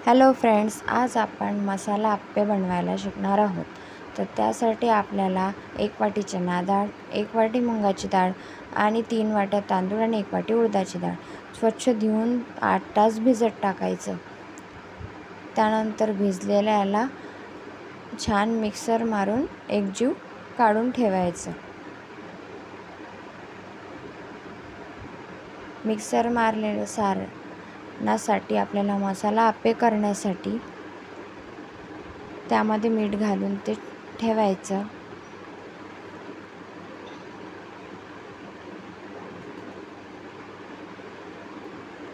Hello friends, आज आपण मसाला आप्पे बनवायला शिकणार आहोत. तर त्यासाठी आपल्याला 1 वाटी चणा डाळ, 1 वाटी मुगाची डाळ आणि 3 वाट्या तांदूळ आणि 1 वाटी उडदाची डाळ स्वच्छ धुवून 8 तास भिजत टाकायचं. त्यानंतर भिजलेल्याला छान मिक्सर मारून एकजीव काढून ठेवायचं. मिक्सर मारलेलं सारणासाठी आपल्याला मसाला आप्पे करण्यासाठी त्यामध्ये मीठ घालून ते ठेवायचं.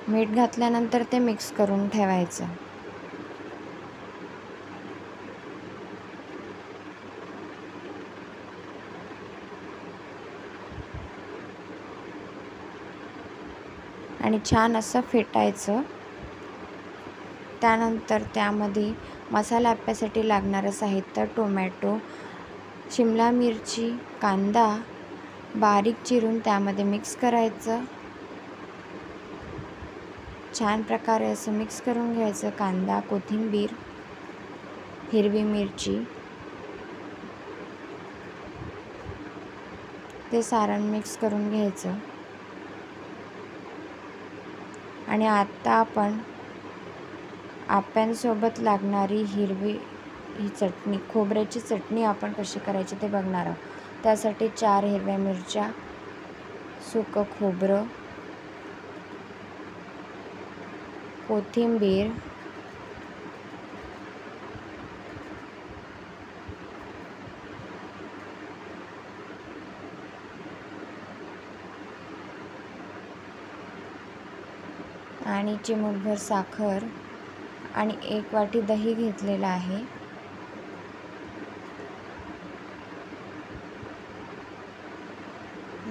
मीठ घातल्यानंतर ते मिक्स करून ठेवायचं. आणि छान असं फेटायचं. त्यानंतर त्यामध्ये मसाला आप्प्यासाठी लागणारं साहित्य टोमॅटो, शिमला मिरची, कांदा बारीक चिरून त्यामध्ये मिक्स करायचं. छान प्रकारे असं मिक्स करून घ्यायचं. कांदा, कोथिंबीर, हिरवी मिरची ते सारण मिक्स करून घ्यायचं. आणि आता आपण आप्प्यांसोबत लागणारी ही चटणी, खोबऱ्याची चटणी आपण कशी करायची ते बघणार आहोत. त्यासाठी 4 हिरव्या मिरच्या, सुकं खोबरं, कोथिंबीर, आणि चिमूटभर साखर आणि 1 वाटी दही घेतलेलं आहे.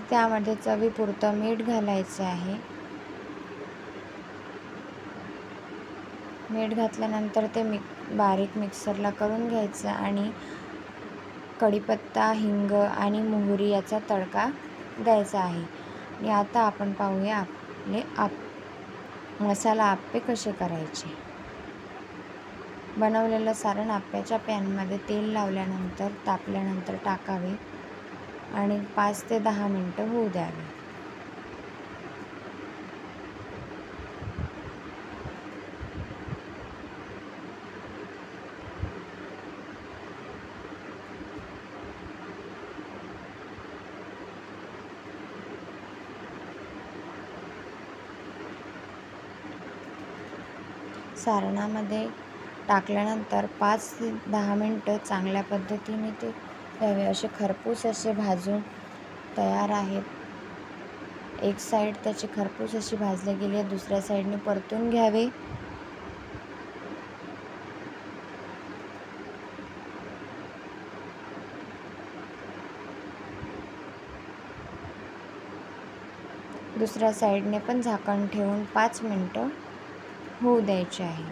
त्यामध्ये चवीपुरतं मीठ घालायचं आहे. मीठ घातल्यानंतर ते बारीक मिक्सरला करून घ्यायचं आणि कढीपत्ता, हिंग आणि मोहरी याचा तडका द्यायचा आहे. आणि आता आपण पाहूया आपले मसाला आप्पे कसे करायचे. बनवलेलं सारण आप्प्याच्या पॅनमध्ये तेल लावल्यानंतर तापल्यानंतर टाकावे आणि 5 ते 10 मिनिटं होऊ द्यावे. सारणामध्ये टाकल्यानंतर 5 ते 10 मिनिटं चांगल्या पद्धतीने ते द्यावे. असे खरपूस असे भाजून तयार आहेत. एक साईड त्याची खरपूस अशी भाजली गेली आहे, दुसऱ्या साईडने परतून घ्यावे. दुसऱ्या साईडने पण झाकण ठेवून 5 मिनिटं होऊ द्यायचे आहे.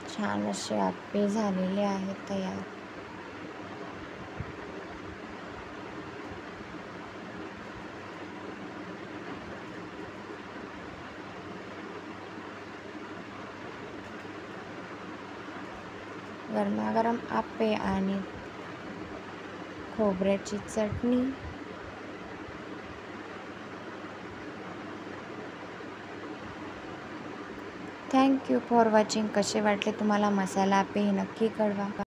छान असे आप्पे झालेले आहेत तयार. गरमागरम आप्पे आणि खोबऱ्याची चटणी. Thank you for watching. कसे वाटले तुम्हाला मसाला आप्पे हे नक्की कळवा.